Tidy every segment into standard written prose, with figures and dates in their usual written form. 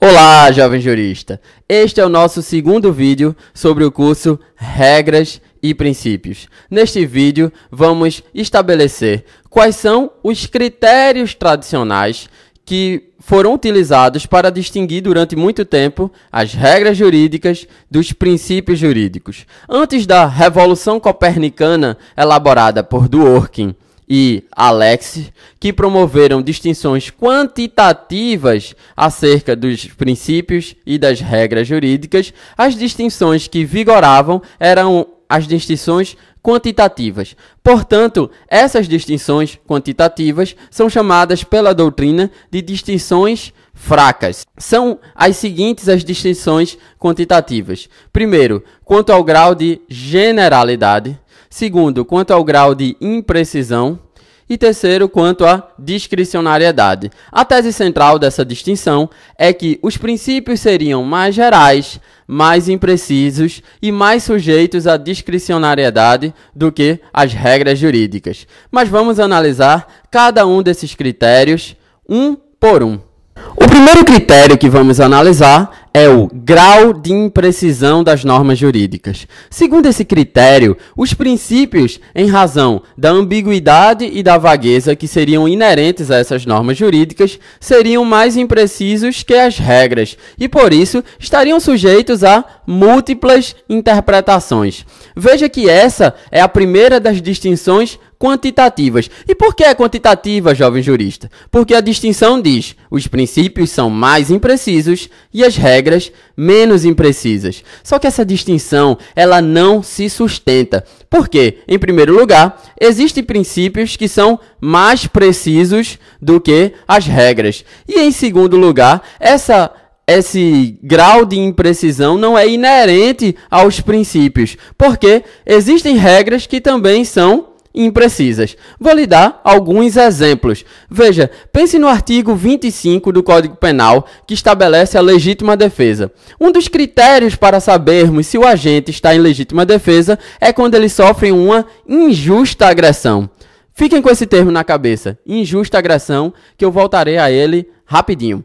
Olá, jovem jurista! Este é o nosso segundo vídeo sobre o curso Regras e Princípios. Neste vídeo, vamos estabelecer quais são os critérios tradicionais que foram utilizados para distinguir durante muito tempo as regras jurídicas dos princípios jurídicos. Antes da Revolução Copernicana, elaborada por Dworkin e Alexis, que promoveram distinções quantitativas acerca dos princípios e das regras jurídicas, as distinções que vigoravam eram as distinções quantitativas. Portanto, essas distinções quantitativas são chamadas pela doutrina de distinções fracas. São as seguintes as distinções quantitativas. Primeiro, quanto ao grau de generalidade. Segundo, quanto ao grau de imprecisão. E terceiro, quanto à discricionariedade. A tese central dessa distinção é que os princípios seriam mais gerais, mais imprecisos e mais sujeitos à discricionariedade do que as regras jurídicas. Mas vamos analisar cada um desses critérios um por um. O primeiro critério que vamos analisar é o grau de imprecisão das normas jurídicas. Segundo esse critério, os princípios, em razão da ambiguidade e da vagueza que seriam inerentes a essas normas jurídicas, seriam mais imprecisos que as regras e, por isso, estariam sujeitos a múltiplas interpretações. Veja que essa é a primeira das distinções quantitativas. E por que é quantitativa, jovem jurista? Porque a distinção diz: os princípios são mais imprecisos e as regras menos imprecisas. Só que essa distinção, ela não se sustenta. Por quê? Em primeiro lugar, existem princípios que são mais precisos do que as regras. E em segundo lugar, esse grau de imprecisão não é inerente aos princípios, porque existem regras que também são imprecisas. Vou lhe dar alguns exemplos. Veja, pense no artigo 25 do Código Penal, que estabelece a legítima defesa. Um dos critérios para sabermos se o agente está em legítima defesa é quando ele sofre uma injusta agressão. Fiquem com esse termo na cabeça, injusta agressão, que eu voltarei a ele rapidinho.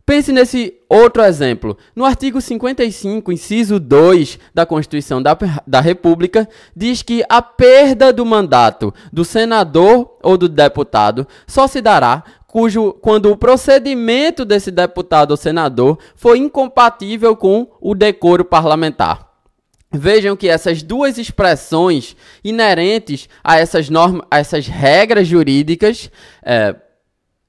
Pense nesse outro exemplo. No artigo 55, inciso 2 da Constituição da República, diz que a perda do mandato do senador ou do deputado só se dará quando o procedimento desse deputado ou senador for incompatível com o decoro parlamentar. Vejam que essas duas expressões inerentes a essas normas, a essas regras jurídicas,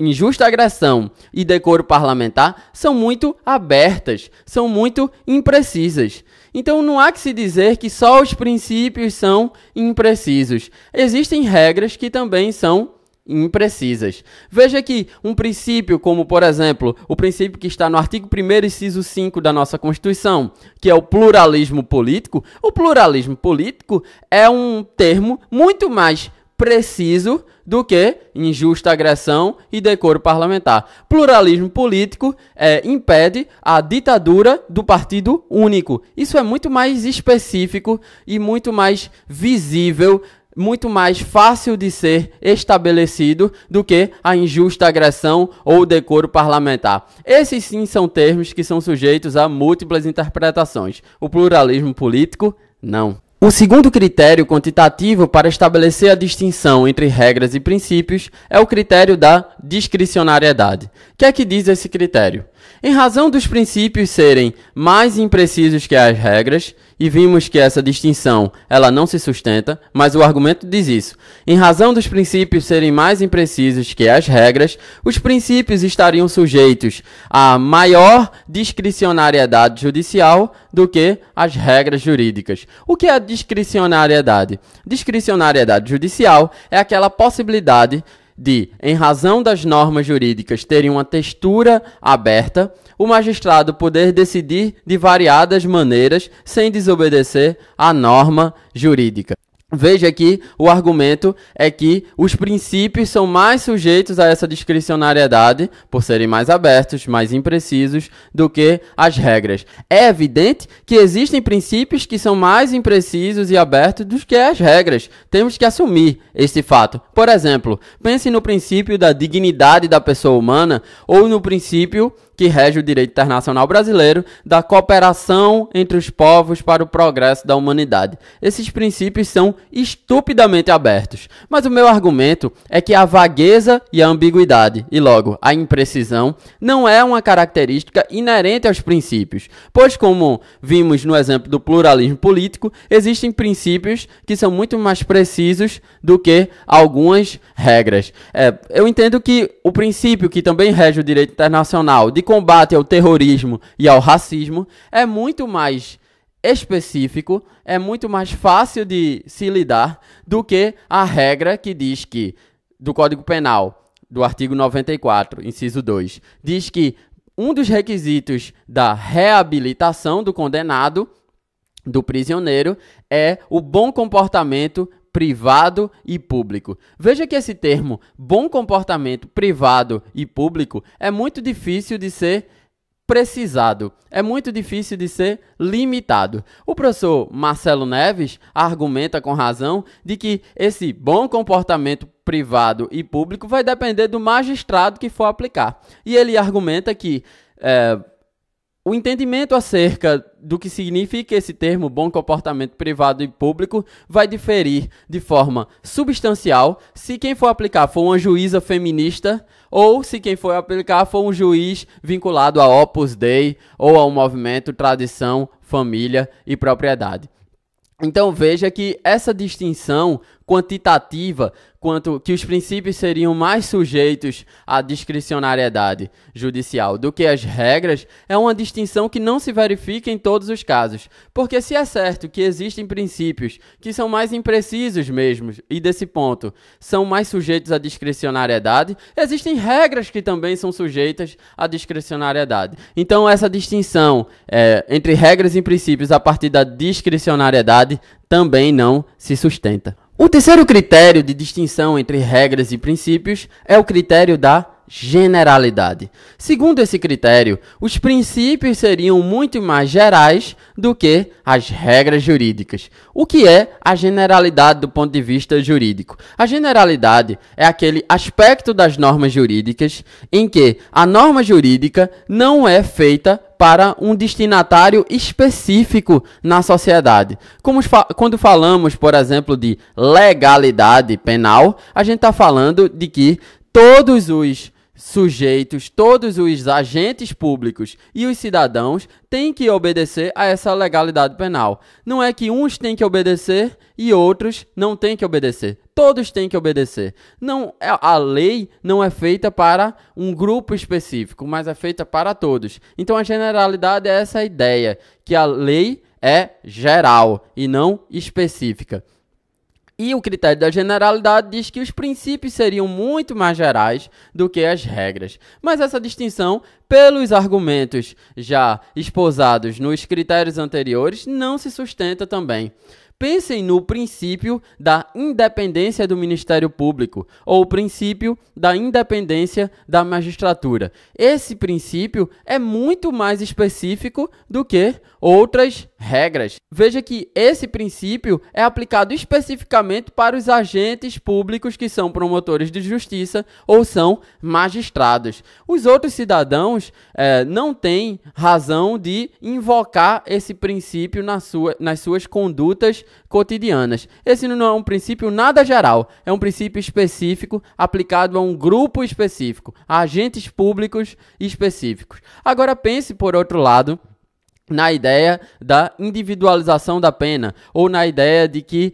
injusta agressão e decoro parlamentar, são muito abertas, são muito imprecisas. Então não há que se dizer que só os princípios são imprecisos. Existem regras que também são imprecisas. Veja que um princípio como, por exemplo, o princípio que está no artigo 1º, inciso 5 da nossa Constituição, que é o pluralismo político. O pluralismo político é um termo muito mais preciso do que injusta agressão e decoro parlamentar. Pluralismo político impede a ditadura do partido único. Isso é muito mais específico e muito mais visível, muito mais fácil de ser estabelecido do que a injusta agressão ou decoro parlamentar. Esses sim são termos que são sujeitos a múltiplas interpretações. O pluralismo político, não. O segundo critério quantitativo para estabelecer a distinção entre regras e princípios é o critério da discricionariedade. O que é que diz esse critério? Em razão dos princípios serem mais imprecisos que as regras, e vimos que essa distinção ela não se sustenta, mas o argumento diz isso. Em razão dos princípios serem mais imprecisos que as regras, os princípios estariam sujeitos a maior discricionariedade judicial do que as regras jurídicas. O que é a discricionariedade? Discricionariedade judicial é aquela possibilidade de, em razão das normas jurídicas terem uma textura aberta, o magistrado poder decidir de variadas maneiras sem desobedecer à norma jurídica. Veja que o argumento é que os princípios são mais sujeitos a essa discricionariedade, por serem mais abertos, mais imprecisos, do que as regras. É evidente que existem princípios que são mais imprecisos e abertos do que as regras. Temos que assumir esse fato. Por exemplo, pense no princípio da dignidade da pessoa humana ou no princípio que rege o direito internacional brasileiro, da cooperação entre os povos para o progresso da humanidade. Esses princípios são estupidamente abertos, mas o meu argumento é que a vagueza e a ambiguidade, e logo a imprecisão, não é uma característica inerente aos princípios, pois como vimos no exemplo do pluralismo político, existem princípios que são muito mais precisos do que algumas regras. Eu entendo que o princípio que também rege o direito internacional de combate ao terrorismo e ao racismo é muito mais específico, é muito mais fácil de se lidar do que a regra que diz que, do Código Penal, do artigo 94, inciso 2, diz que um dos requisitos da reabilitação do condenado, do prisioneiro, é o bom comportamento privado e público. Veja que esse termo, bom comportamento privado e público, é muito difícil de ser precisado, é muito difícil de ser limitado. O professor Marcelo Neves argumenta com razão de que esse bom comportamento privado e público vai depender do magistrado que for aplicar. E ele argumenta que o entendimento acerca do que significa esse termo bom comportamento privado e público vai diferir de forma substancial se quem for aplicar for uma juíza feminista ou se quem for aplicar for um juiz vinculado ao Opus Dei ou ao movimento Tradição, Família e Propriedade. Então veja que essa distinção quantitativa, quanto que os princípios seriam mais sujeitos à discricionariedade judicial do que as regras, é uma distinção que não se verifica em todos os casos. Porque se é certo que existem princípios que são mais imprecisos mesmo, e desse ponto são mais sujeitos à discricionariedade, existem regras que também são sujeitas à discricionariedade. Então essa distinção entre regras e princípios a partir da discricionariedade também não se sustenta. O terceiro critério de distinção entre regras e princípios é o critério da generalidade. Segundo esse critério, os princípios seriam muito mais gerais do que as regras jurídicas. O que é a generalidade do ponto de vista jurídico? A generalidade é aquele aspecto das normas jurídicas em que a norma jurídica não é feita para um destinatário específico na sociedade. Quando falamos, por exemplo, de legalidade penal, a gente está falando de que todos os sujeitos, todos os agentes públicos e os cidadãos têm que obedecer a essa legalidade penal. Não é que uns têm que obedecer e outros não têm que obedecer. Todos têm que obedecer. A lei não é feita para um grupo específico, mas é feita para todos. Então a generalidade é essa ideia, que a lei é geral e não específica. E o critério da generalidade diz que os princípios seriam muito mais gerais do que as regras. Mas essa distinção, pelos argumentos já esposados nos critérios anteriores, não se sustenta também. Pensem no princípio da independência do Ministério Público ou o princípio da independência da magistratura. Esse princípio é muito mais específico do que outras regras. Veja que esse princípio é aplicado especificamente para os agentes públicos que são promotores de justiça ou são magistrados. Os outros cidadãos não têm razão de invocar esse princípio nas suas condutas cotidianas. Esse não é um princípio nada geral, é um princípio específico aplicado a um grupo específico, a agentes públicos específicos. Agora pense, por outro lado, na ideia da individualização da pena, ou na ideia de que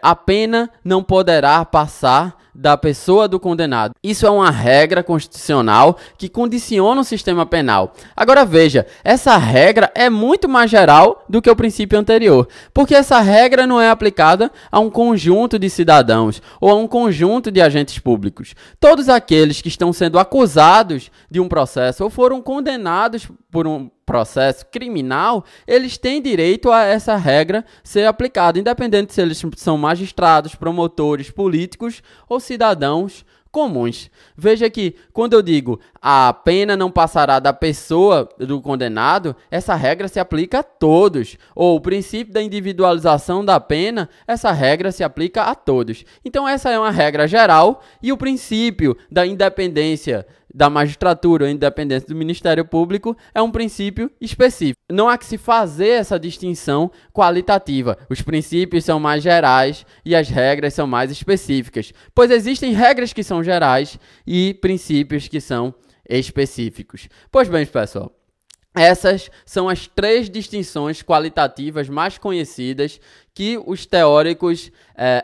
a pena não poderá passar da pessoa do condenado. Isso é uma regra constitucional que condiciona o sistema penal. Agora veja, essa regra é muito mais geral do que o princípio anterior, porque essa regra não é aplicada a um conjunto de cidadãos ou a um conjunto de agentes públicos. Todos aqueles que estão sendo acusados de um processo ou foram condenados por um processo criminal, eles têm direito a essa regra ser aplicada, independente se eles são magistrados, promotores, políticos ou cidadãos comuns. Veja que, quando eu digo a pena não passará da pessoa do condenado, essa regra se aplica a todos. Ou o princípio da individualização da pena, essa regra se aplica a todos. Então essa é uma regra geral e o princípio da independência da magistratura ou independência do Ministério Público é um princípio específico. Não há que se fazer essa distinção qualitativa. Os princípios são mais gerais e as regras são mais específicas, pois existem regras que são gerais e princípios que são específicos. Pois bem, pessoal, essas são as 3 distinções qualitativas mais conhecidas que os teóricos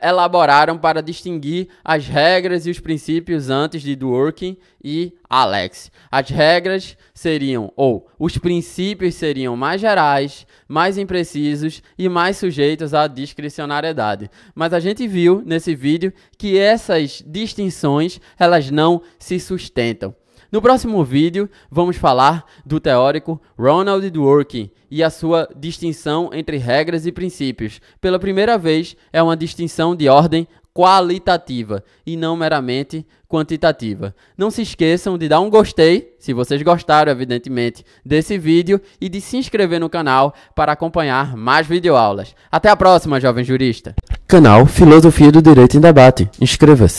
elaboraram para distinguir as regras e os princípios antes de Dworkin e Alex. As regras seriam, ou os princípios seriam mais gerais, mais imprecisos e mais sujeitos à discricionariedade. Mas a gente viu nesse vídeo que essas distinções elas não se sustentam. No próximo vídeo, vamos falar do teórico Ronald Dworkin e a sua distinção entre regras e princípios. Pela primeira vez, é uma distinção de ordem qualitativa e não meramente quantitativa. Não se esqueçam de dar um gostei, se vocês gostaram, evidentemente, desse vídeo e de se inscrever no canal para acompanhar mais videoaulas. Até a próxima, jovem jurista! Canal Filosofia do Direito em Debate. Inscreva-se!